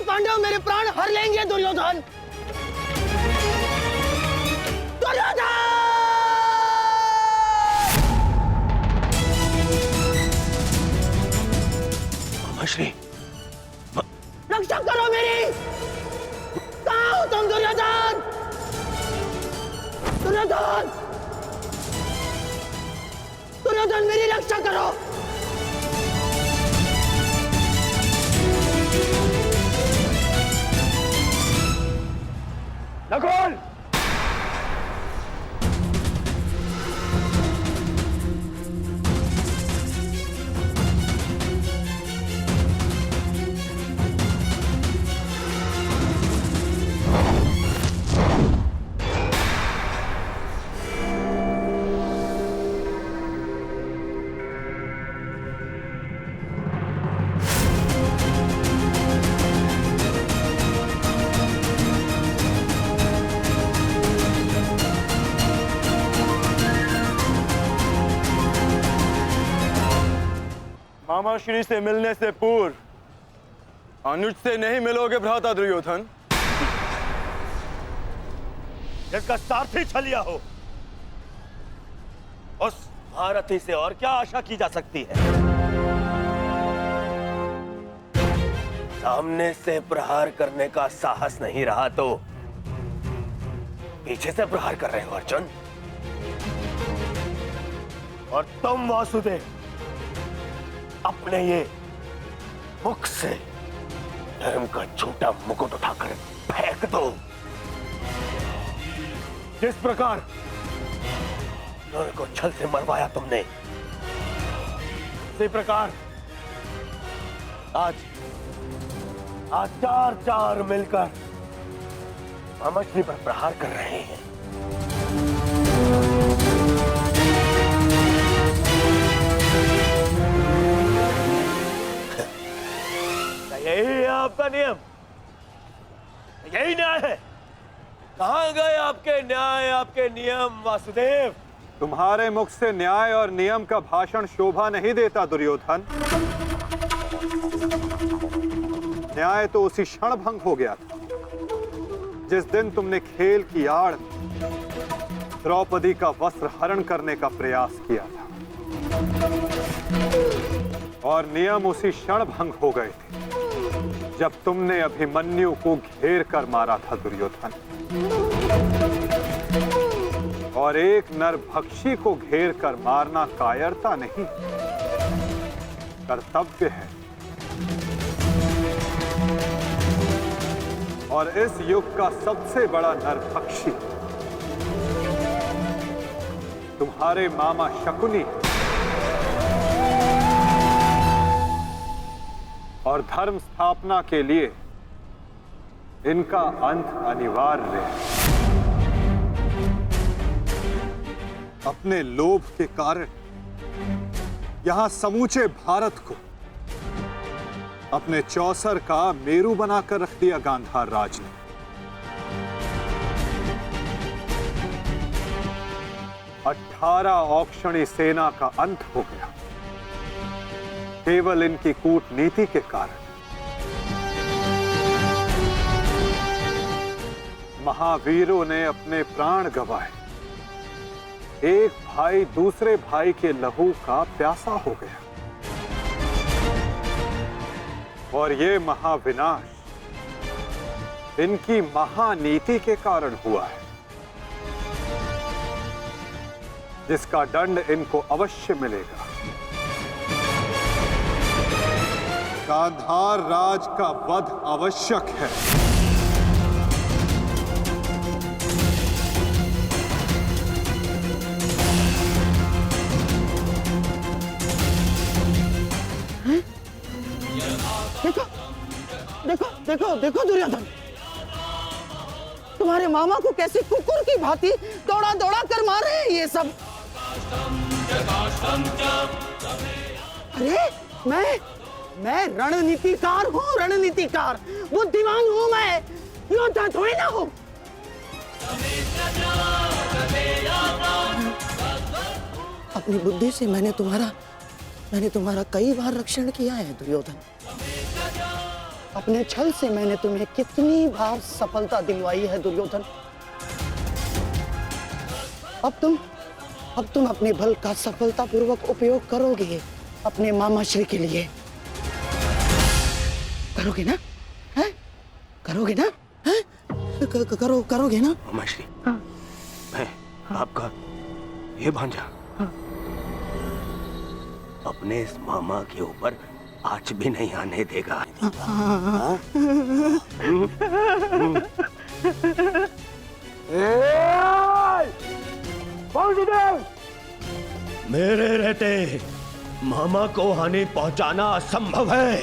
पांडव मेरे प्राण हर लेंगे दुर्योधन। दुर्योधन! मामाश्री, रक्षा करो मेरी। कहाँ हो तुम दुर्योधन? दुर्योधन! दुर्योधन मेरी रक्षा करो। नकुल! मामाश्री से मिलने से पूर्व अनुज से नहीं मिलोगे भ्राता दुर्योधन। जिसका सारथी छलिया हो, उस महारथी से और क्या आशा की जा सकती है? सामने से प्रहार करने का साहस नहीं रहा तो पीछे से प्रहार कर रहे हो अर्जुन। और तुम वासुदेव अपने ये मुख से धर्म का झूठा मुकुट उठाकर फेंक दो। जिस प्रकार नर को छल से मरवाया तुमने, उसी प्रकार आज चार मिलकर मामाश्री पर प्रहार कर रहे हैं। यही है आपका नियम, यही न्याय है। कहां गए आपके न्याय, आपके नियम वासुदेव? तुम्हारे मुख से न्याय और नियम का भाषण शोभा नहीं देता दुर्योधन। न्याय तो उसी क्षण भंग हो गया था जिस दिन तुमने खेल की आड़ द्रौपदी का वस्त्र हरण करने का प्रयास किया था, और नियम उसी क्षण भंग हो गए थे जब तुमने अभिमन्यु को घेर कर मारा था दुर्योधन। और एक नरभक्षी को घेर कर मारना कायरता नहीं, कर्तव्य है। और इस युग का सबसे बड़ा नरभक्षी तुम्हारे मामा शकुनी और धर्म स्थापना के लिए इनका अंत अनिवार्य है। अपने लोभ के कारण यहां समूचे भारत को अपने चौसर का मेरू बनाकर रख दिया गांधार राज ने। 18 औक्षणी सेना का अंत हो गया केवल इनकी कूटनीति के कारण। महावीरों ने अपने प्राण गंवाए, एक भाई दूसरे भाई के लहू का प्यासा हो गया, और ये महाविनाश इनकी महानीति के कारण हुआ है, जिसका दंड इनको अवश्य मिलेगा। गांधार राज का वध आवश्यक है। देखो देखो देखो देखो दुर्योधन, तुम्हारे मामा को कैसे कुकुर की भांति दौड़ा दौड़ा कर मार रहे हैं ये सब। अरे मैं रणनीतिकार हूँ, रणनीतिकार, बुद्धिमान हूँ मैं, योद्धा थोड़ी ना हूँ। अपनी बुद्धि से मैंने तुम्हारा कई बार रक्षण किया है दुर्योधन। अपने छल से मैंने तुम्हें कितनी बार सफलता दिलवाई है दुर्योधन। अब तुम अपने बल का सफलतापूर्वक उपयोग करोगे अपने मामा श्री के लिए। करोगे ना? हैं? करोगे ना? हैं? करोगे ना? मामा श्री, मैं आपका ये भांजा अपने इस मामा के ऊपर आँच भी नहीं आने देगा। मेरे रहते मामा को हानि पहुंचाना असंभव है।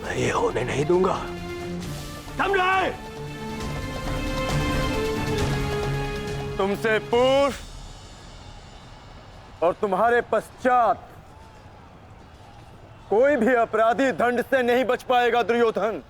मैं ये होने नहीं दूंगा, समझे? तुमसे पूर्व और तुम्हारे पश्चात कोई भी अपराधी दंड से नहीं बच पाएगा दुर्योधन।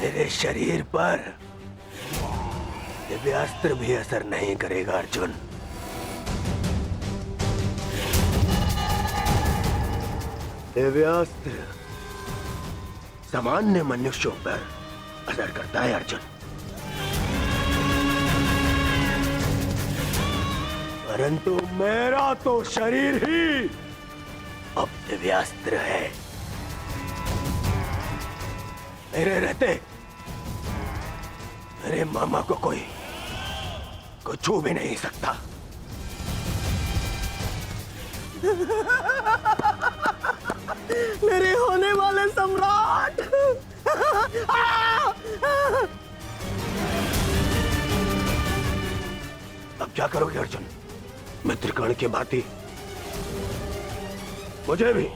मेरे शरीर पर दिव्यास्त्र भी असर नहीं करेगा अर्जुन। दिव्यास्त्र सामान्य मनुष्यों पर असर करता है अर्जुन, परंतु मेरा तो शरीर ही अब दिव्यास्त्र है। मेरे रहते मेरे मामा को कोई छू भी नहीं सकता। मेरे होने वाले सम्राट। अब क्या करोगे अर्जुन? मित्रकर्ण के भांति मुझे भी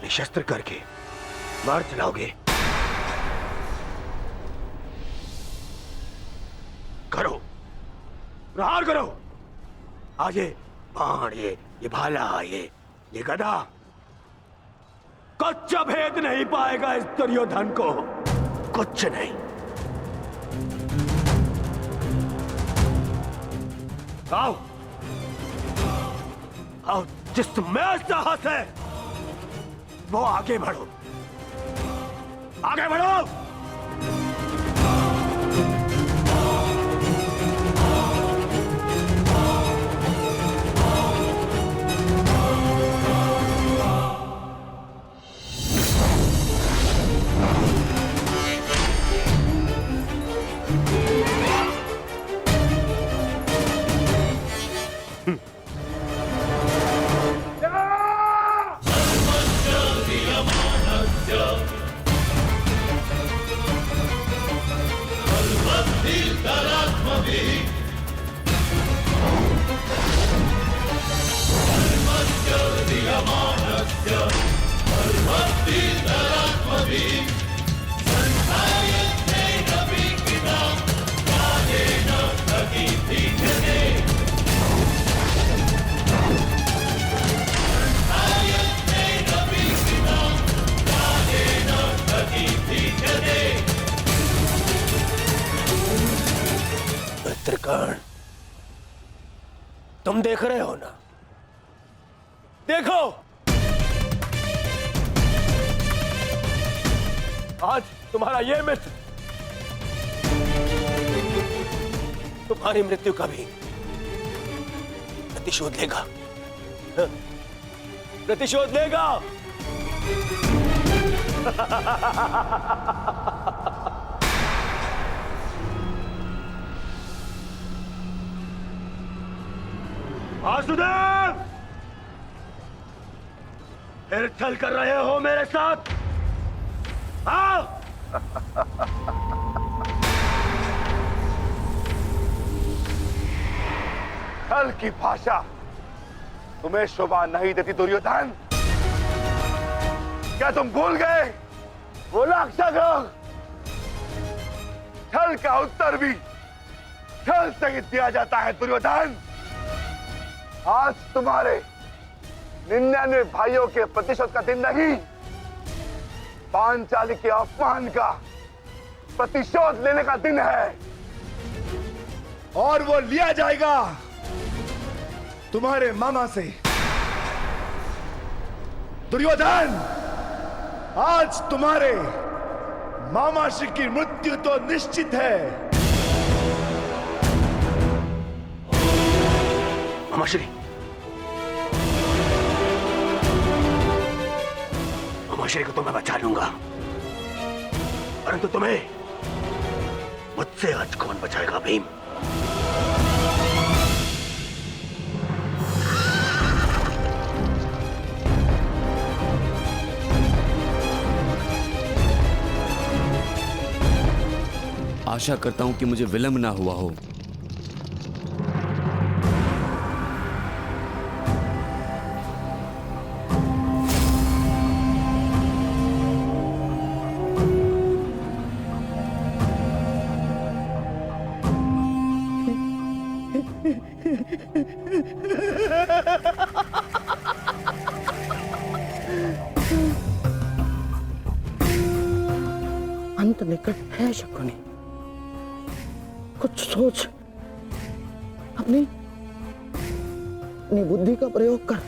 निशस्त्र करके मार चलाओगे? करो, प्रहार करो। आज ये बाण, ये भाला, ये गदा कुछ भेद नहीं पाएगा इस दुर्योधन को, कुछ नहीं। आओ आओ, जिसमें साहस है वो आगे बढ़ो, आगे बढ़ो। मित्रकर्ण, तुम देख रहे हो ना? देखो, आज तुम्हारा ये मित्र तुम्हारी मृत्यु का भी प्रतिशोध लेगा, प्रतिशोध लेगा। वासुदेव, फिर छल कर रहे हो मेरे साथ? हाँ? छल की भाषा तुम्हें शोभा नहीं देती दुर्योधन। क्या तुम भूल गए वो लाक्षागृह? छल का उत्तर भी छल से ही दिया जाता है दुर्योधन। आज तुम्हारे 99 भाइयों के प्रतिशोध का दिन नहीं, पांचाली के अपमान का प्रतिशोध लेने का दिन है, और वो लिया जाएगा तुम्हारे मामा से। दुर्योधन, आज तुम्हारे मामा श्री की मृत्यु तो निश्चित है। मामा श्री, मामा श्री को तो मैं बचा लूंगा, परंतु तुम्हें मुझसे आज कौन बचाएगा भीम? आशा करता हूं कि मुझे विलंब ना हुआ हो। अंत निकट है शकुनी, कुछ सोच, अपनी बुद्धि का प्रयोग कर।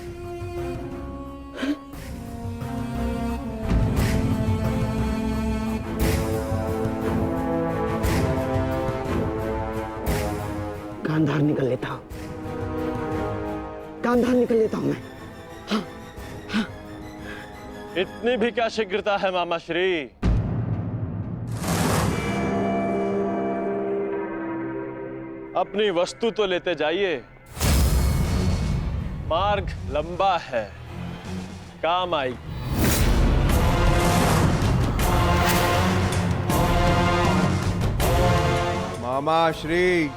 गांधार निकल लेता हूं, गांधार निकल लेता हूं मैं। इतनी भी क्या शीघ्रता है मामा श्री? अपनी वस्तु तो लेते जाइए, मार्ग लंबा है, काम आई। मामा श्री,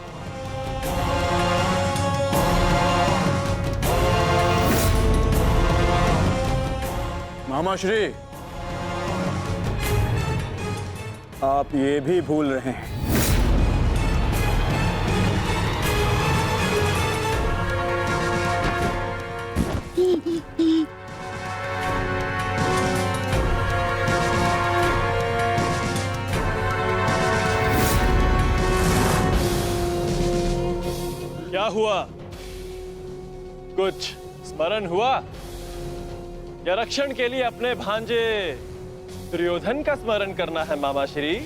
मामा श्री, आप ये भी भूल रहे हैं क्या हुआ? कुछ स्मरण हुआ या रक्षण के लिए अपने भांजे दुर्योधन का स्मरण करना है मामा श्री?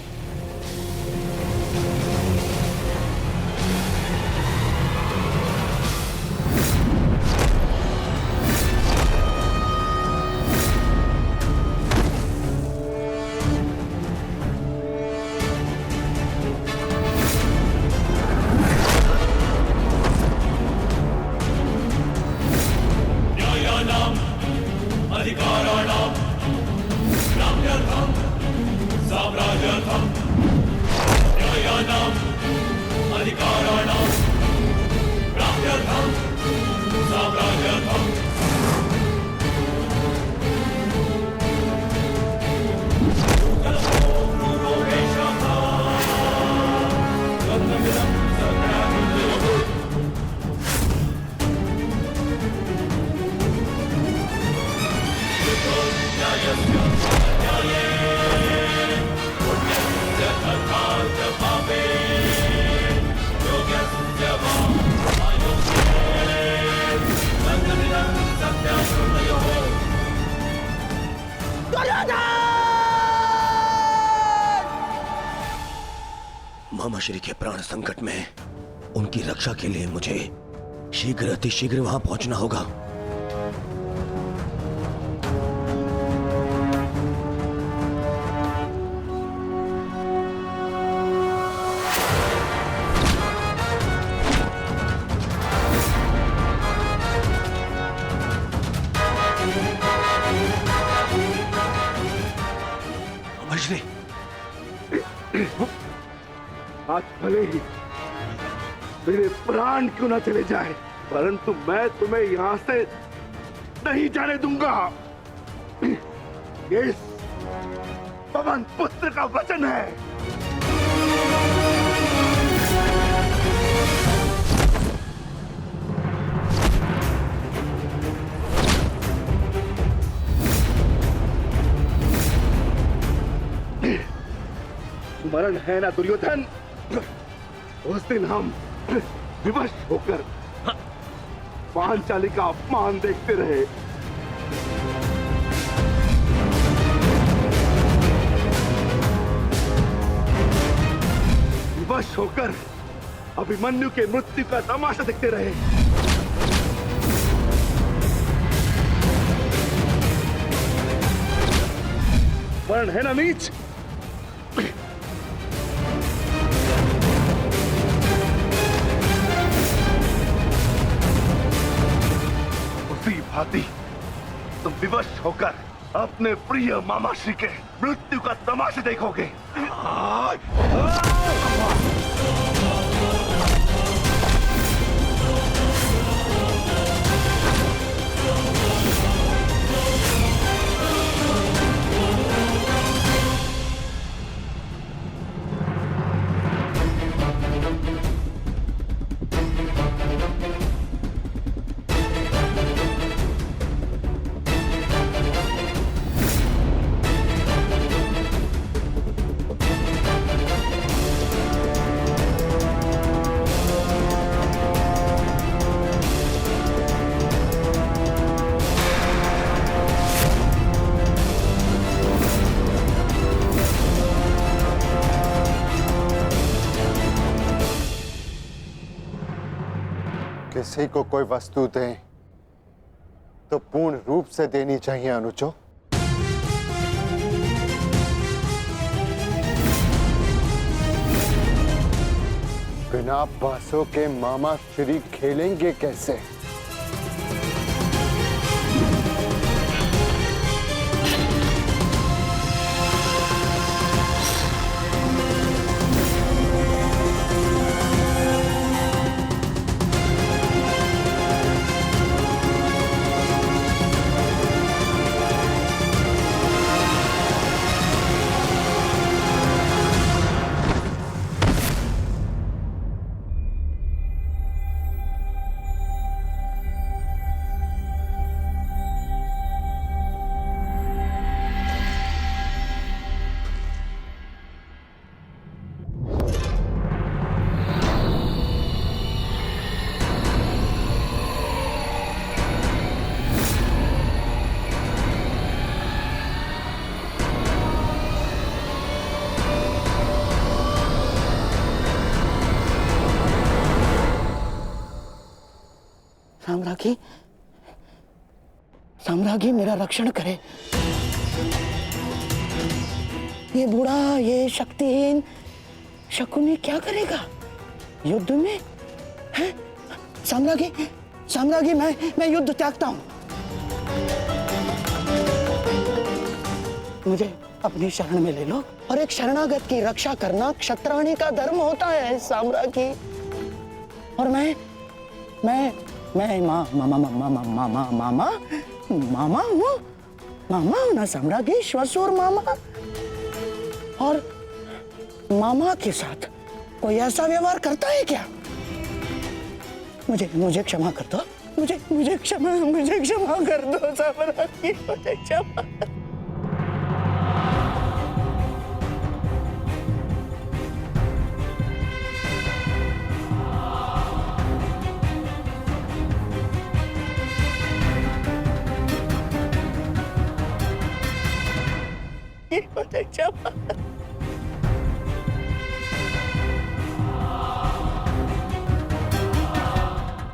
मामा श्री के प्राण संकट में, उनकी रक्षा के लिए मुझे शीघ्र अतिशीघ्र वहां पहुंचना होगा। मामाश्री, आज भले ही मेरे प्राण क्यों ना चले जाए, परंतु मैं तुम्हें यहां से नहीं जाने दूंगा। ये पवन पुत्र का वचन है। स्मरण है ना दुर्योधन, उस दिन हम विवश होकर पांचाली का अपमान देखते रहे। विवश होकर अभिमन्यु के मृत्यु का तमाशा देखते रहे। वर्ण है ना नीच, उसी भांति तुम विवश होकर अपने प्रिय मामाश्री के मृत्यु का तमाशा देखोगे। किसी को कोई वस्तु दें तो पूर्ण रूप से देनी चाहिए अनुजो। बिना पैसों के मामा श्री खेलेंगे कैसे? साम्राज्ञी, साम्राज्ञी मेरा रक्षण करे। ये बूढ़ा, ये शक्तिहीन शकुनी क्या करेगा युद्ध में? है साम्राज्ञी, साम्राज्ञी मैं युद्ध त्यागता हूं। मुझे अपनी शरण में ले लो, और एक शरणागत की रक्षा करना क्षत्राणी का धर्म होता है साम्राज्ञी। और मैं मामा हूँ ना साम्राज्ञी, श्वशुर मामा। और मामा के साथ कोई ऐसा व्यवहार करता है क्या? मुझे क्षमा कर दो, मुझे क्षमा कर दो साम्राज्ञी, मुझे क्षमा।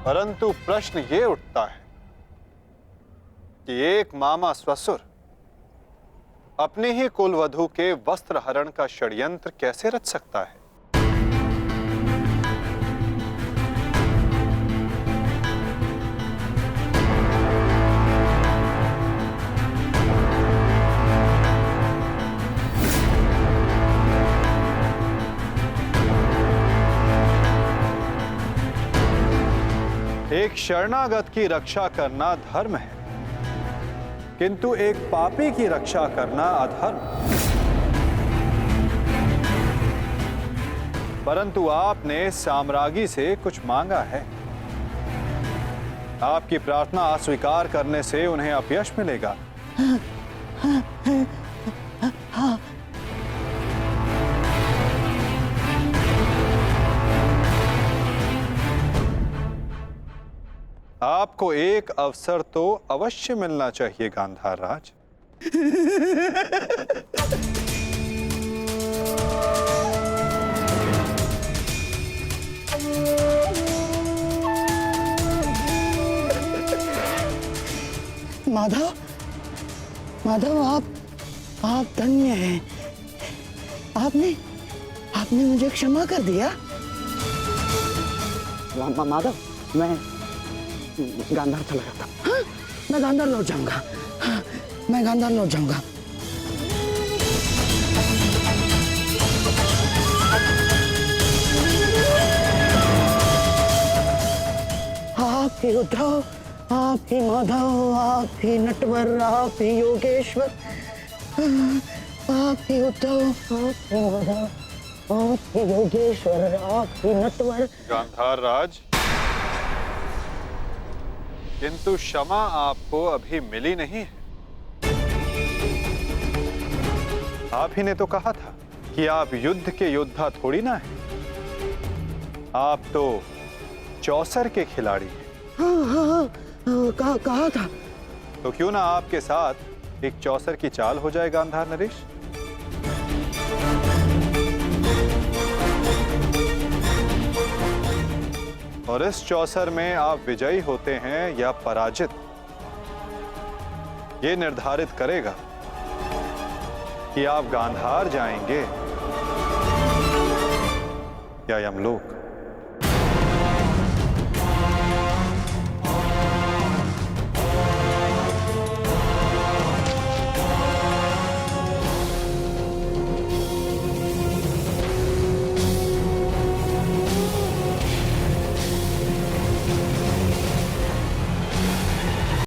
परंतु प्रश्न ये उठता है कि एक मामा ससुर अपने ही कुलवधू के वस्त्र हरण का षड्यंत्र कैसे रच सकता है? एक शरणागत की रक्षा करना धर्म है, किंतु एक पापी की रक्षा करना अधर्म। परंतु आपने साम्राज्ञी से कुछ मांगा है। आपकी प्रार्थना अस्वीकार करने से उन्हें अपयश मिलेगा। आपको एक अवसर तो अवश्य मिलना चाहिए गांधार राज। माधव, माधव, आप धन्य हैं। आपने मुझे क्षमा कर दिया। माधव, मैं गांधार चला जाता। हाँ, मैं गांधार लौट जाऊंगा। हाँ, मैं गांधार लौट जाऊंगा। आप ही उद्धव, आप ही माधव, आप ही नटवर, आप ही योगेश्वर, आप ही उद्धव, आप ही माधव, आप ही योगेश्वर, आप ही नटवर। गांधार राज, किंतु क्षमा आपको अभी मिली नहीं है। आप ही ने तो कहा था कि आप युद्ध के योद्धा थोड़ी ना हैं। आप तो चौसर के खिलाड़ी हैं। हाँ, कहा था। तो क्यों ना आपके साथ एक चौसर की चाल हो जाए गांधार नरेश? और इस चौसर में आप विजयी होते हैं या पराजित, ये निर्धारित करेगा कि आप गांधार जाएंगे या यमलोक।